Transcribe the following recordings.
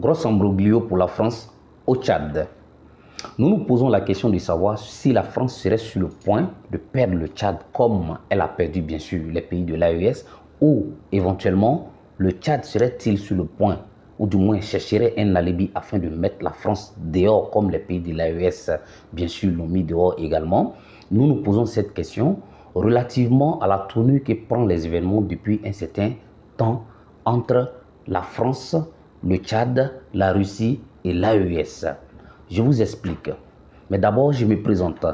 Gros imbroglio pour la France au Tchad. Nous nous posons la question de savoir si la France serait sur le point de perdre le Tchad comme elle a perdu bien sûr les pays de l'AES, ou éventuellement le Tchad serait-il sur le point, ou du moins chercherait un alibi afin de mettre la France dehors comme les pays de l'AES bien sûr l'ont mis dehors également. Nous nous posons cette question relativement à la tournure que prennent les événements depuis un certain temps entre la France, le Tchad, la Russie et l'AES. Je vous explique. Mais d'abord, je me présente.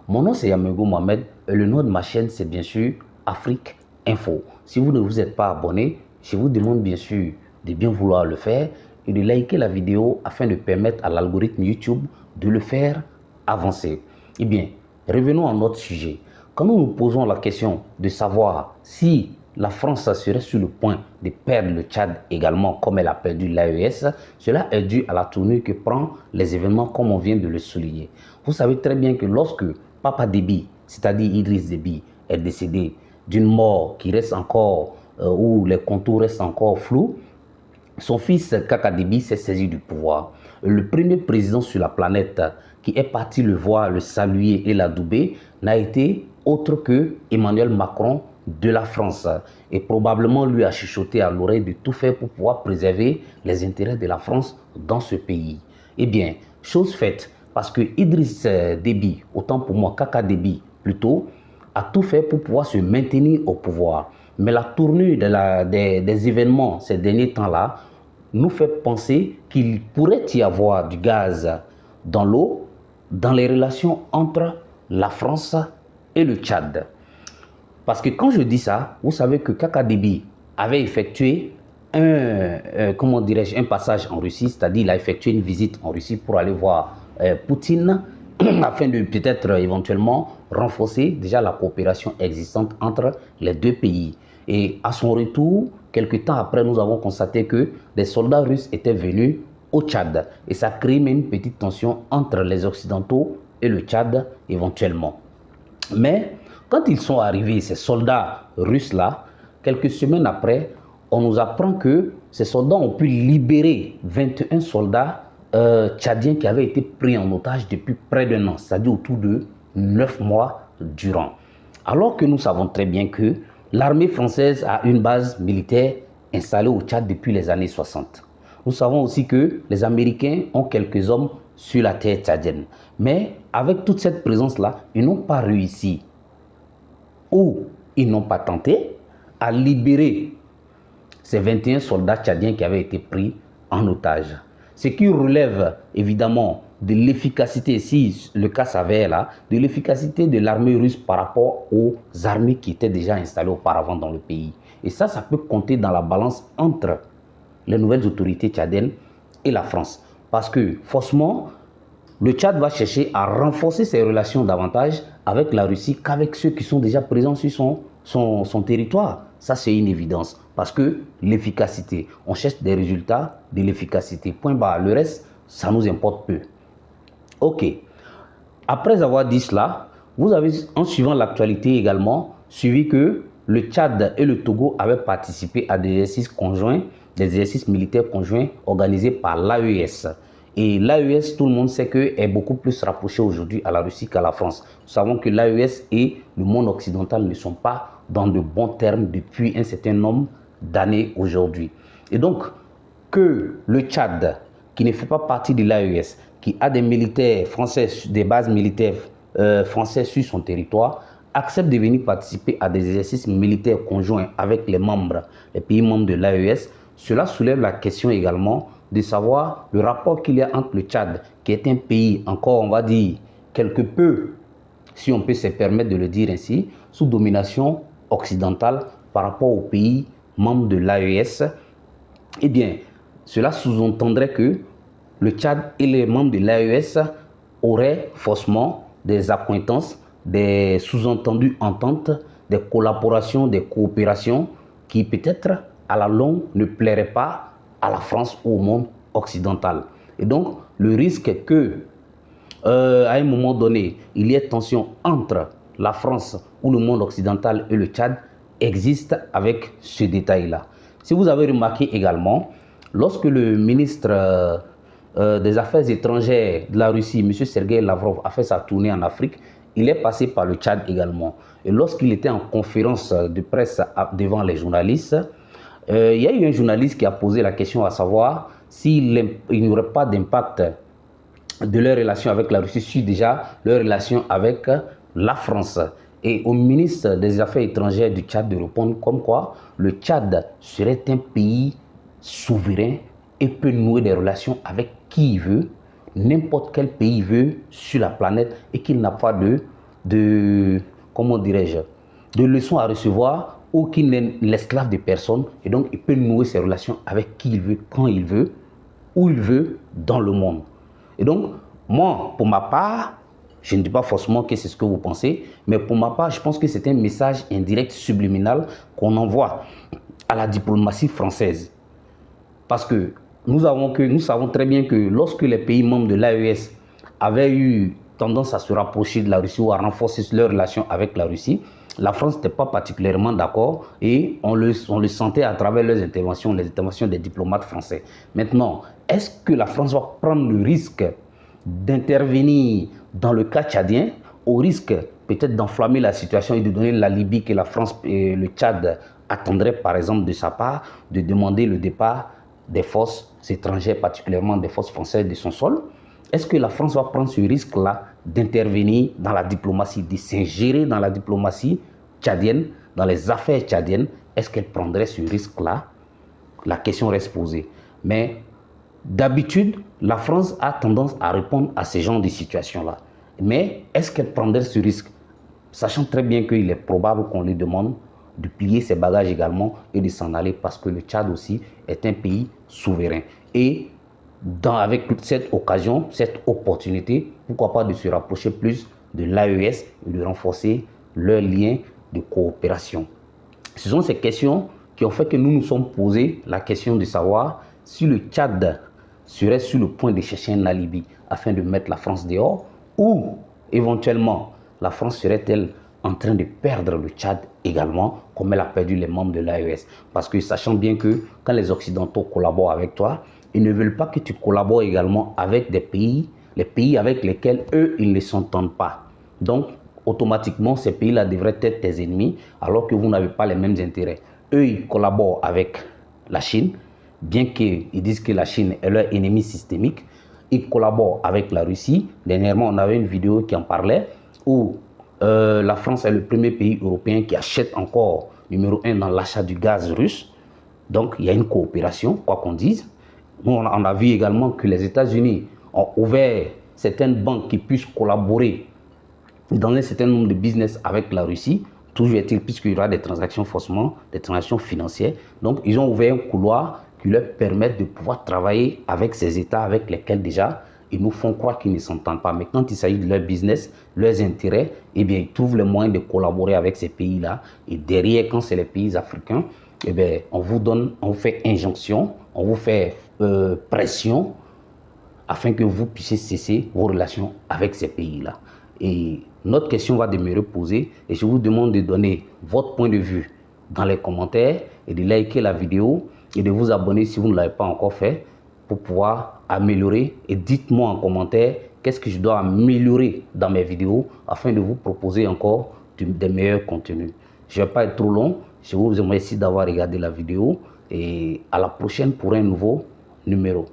Mon nom c'est Yamego Mohamed et le nom de ma chaîne c'est bien sûr Afrique Info. Si vous ne vous êtes pas abonné, je vous demande bien sûr de bien vouloir le faire et de liker la vidéo afin de permettre à l'algorithme YouTube de le faire avancer. Eh bien, revenons à notre sujet. Quand nous nous posons la question de savoir si la France serait sur le point de perdre le Tchad également comme elle a perdu l'AES, cela est dû à la tournure que prennent les événements comme on vient de le souligner. Vous savez très bien que lorsque Papa Déby, c'est-à-dire Idriss Déby, est décédé d'une mort qui reste encore, où les contours restent encore flous, son fils Kaka Déby s'est saisi du pouvoir. Le premier président sur la planète qui est parti le voir, le saluer et l'adouber n'a été autre que Emmanuel Macron de la France, et probablement lui a chuchoté à l'oreille de tout faire pour pouvoir préserver les intérêts de la France dans ce pays. Eh bien, chose faite, parce que Idriss Déby, autant pour moi Kaka Déby plutôt, a tout fait pour pouvoir se maintenir au pouvoir. Mais la tournure des événements ces derniers temps-là nous fait penser qu'il pourrait y avoir du gaz dans l'eau, dans les relations entre la France et le Tchad. Parce que quand je dis ça, vous savez que Kaka Déby avait effectué un passage en Russie, c'est-à-dire il a effectué une visite en Russie pour aller voir Poutine afin de peut-être éventuellement renforcer déjà la coopération existante entre les deux pays. Et à son retour, quelques temps après, nous avons constaté que des soldats russes étaient venus au Tchad. Et ça crée même une petite tension entre les Occidentaux et le Tchad éventuellement. Mais quand ils sont arrivés, ces soldats russes-là, quelques semaines après, on nous apprend que ces soldats ont pu libérer 21 soldats tchadiens qui avaient été pris en otage depuis près d'un an, c'est-à-dire autour de 9 mois durant. Alors que nous savons très bien que l'armée française a une base militaire installée au Tchad depuis les années 60. Nous savons aussi que les Américains ont quelques hommes sur la terre tchadienne. Mais avec toute cette présence-là, ils n'ont pas réussi ou ils n'ont pas tenté à libérer ces 21 soldats tchadiens qui avaient été pris en otage. Ce qui relève évidemment de l'efficacité, si le cas s'avère là, de l'efficacité de l'armée russe par rapport aux armées qui étaient déjà installées auparavant dans le pays. Et ça peut compter dans la balance entre les nouvelles autorités tchadiennes et la France. Parce que forcément, le Tchad va chercher à renforcer ses relations davantage avec la Russie qu'avec ceux qui sont déjà présents sur son territoire. Ça, c'est une évidence. Parce que l'efficacité, on cherche des résultats de l'efficacité. Point barre. Le reste, ça nous importe peu. Ok. Après avoir dit cela, vous avez, en suivant l'actualité également, suivi que le Tchad et le Togo avaient participé à des exercices conjoints, des exercices militaires conjoints organisés par l'AES. Et l'AES, tout le monde sait qu'elle est beaucoup plus rapprochée aujourd'hui à la Russie qu'à la France. Nous savons que l'AES et le monde occidental ne sont pas dans de bons termes depuis un certain nombre d'années aujourd'hui. Et donc, que le Tchad, qui ne fait pas partie de l'AES, qui a des militaires français, des bases militaires françaises sur son territoire, accepte de venir participer à des exercices militaires conjoints avec les pays membres de l'AES, cela soulève la question également de savoir le rapport qu'il y a entre le Tchad, qui est un pays encore, on va dire, quelque peu, si on peut se permettre de le dire ainsi, sous domination occidentale par rapport aux pays membres de l'AES. Eh bien, cela sous-entendrait que le Tchad et les membres de l'AES auraient forcément des accointances, des sous-entendus ententes, des collaborations, des coopérations qui peut-être à la longue ne plairaient pas à la France ou au monde occidental. Et donc, le risque est que, à un moment donné, il y ait tension entre la France ou le monde occidental et le Tchad existe avec ce détail-là. Si vous avez remarqué également, lorsque le ministre des Affaires étrangères de la Russie, M. Sergei Lavrov, a fait sa tournée en Afrique, il est passé par le Tchad également. Et lorsqu'il était en conférence de presse devant les journalistes, il y a eu un journaliste qui a posé la question à savoir s'il n'y aurait pas d'impact de leur relation avec la Russie sur déjà leur relation avec la France. Et au ministre des Affaires étrangères du Tchad de répondre comme quoi le Tchad serait un pays souverain et peut nouer des relations avec qui il veut, n'importe quel pays il veut sur la planète, et qu'il n'a pas comment dirais-je, de leçons à recevoir ou qu'il n'est l'esclave de personne, et donc il peut nouer ses relations avec qui il veut, quand il veut, où il veut dans le monde. Et donc, moi, pour ma part, je ne dis pas forcément que c'est ce que vous pensez, mais pour ma part, je pense que c'est un message indirect, subliminal, qu'on envoie à la diplomatie française. Parce que nous savons très bien que lorsque les pays membres de l'AES avaient eu tendance à se rapprocher de la Russie ou à renforcer leurs relations avec la Russie, la France n'était pas particulièrement d'accord, et on le sentait à travers leurs interventions, les interventions des diplomates français. Maintenant, est-ce que la France va prendre le risque d'intervenir dans le cas tchadien, au risque peut-être d'enflammer la situation et de donner l'alibi que la France et le Tchad attendraient par exemple de sa part, de demander le départ des forces étrangères, particulièrement des forces françaises de son sol? Est-ce que la France va prendre ce risque-là d'intervenir dans la diplomatie, de s'ingérer dans la diplomatie tchadienne, dans les affaires tchadiennes? Est-ce qu'elle prendrait ce risque-là? La question reste posée. Mais d'habitude, la France a tendance à répondre à ces genres de situations-là. Mais est-ce qu'elle prendrait ce risque, sachant très bien qu'il est probable qu'on lui demande de plier ses bagages également et de s'en aller, parce que le Tchad aussi est un pays souverain. Et avec cette occasion, cette opportunité, pourquoi pas de se rapprocher plus de l'AES et de renforcer leurs liens de coopération. Ce sont ces questions qui ont fait que nous nous sommes posé la question de savoir si le Tchad serait sur le point de chercher un alibi afin de mettre la France dehors, ou éventuellement la France serait-elle en train de perdre le Tchad également, comme elle a perdu les membres de l'AES. Parce que sachant bien que quand les Occidentaux collaborent avec toi, ils ne veulent pas que tu collabores également avec des pays, les pays avec lesquels eux, ils ne s'entendent pas. Donc, automatiquement, ces pays-là devraient être tes ennemis, alors que vous n'avez pas les mêmes intérêts. Eux, ils collaborent avec la Chine, bien qu'ils disent que la Chine est leur ennemi systémique. Ils collaborent avec la Russie. Dernièrement, on avait une vidéo qui en parlait, où la France est le premier pays européen qui achète encore numéro 1 dans l'achat du gaz russe. Donc, il y a une coopération, quoi qu'on dise. Nous, on a vu également que les États-Unis ont ouvert certaines banques qui puissent collaborer dans un certain nombre de business avec la Russie. Toujours est-il, puisqu'il y aura des transactions forcément, des transactions financières. Donc, ils ont ouvert un couloir qui leur permet de pouvoir travailler avec ces États avec lesquels déjà ils nous font croire qu'ils ne s'entendent pas. Mais quand il s'agit de leur business, leurs intérêts, eh bien, ils trouvent le moyen de collaborer avec ces pays-là. Et derrière, quand c'est les pays africains, eh bien, on vous fait injonction, on vous fait pression afin que vous puissiez cesser vos relations avec ces pays-là. Et notre question va demeurer posée, et je vous demande de donner votre point de vue dans les commentaires et de liker la vidéo et de vous abonner si vous ne l'avez pas encore fait pour pouvoir améliorer. Et dites-moi en commentaire qu'est-ce que je dois améliorer dans mes vidéos afin de vous proposer encore des meilleurs contenus. Je ne vais pas être trop long. Je vous remercie d'avoir regardé la vidéo et à la prochaine pour un nouveau numéro.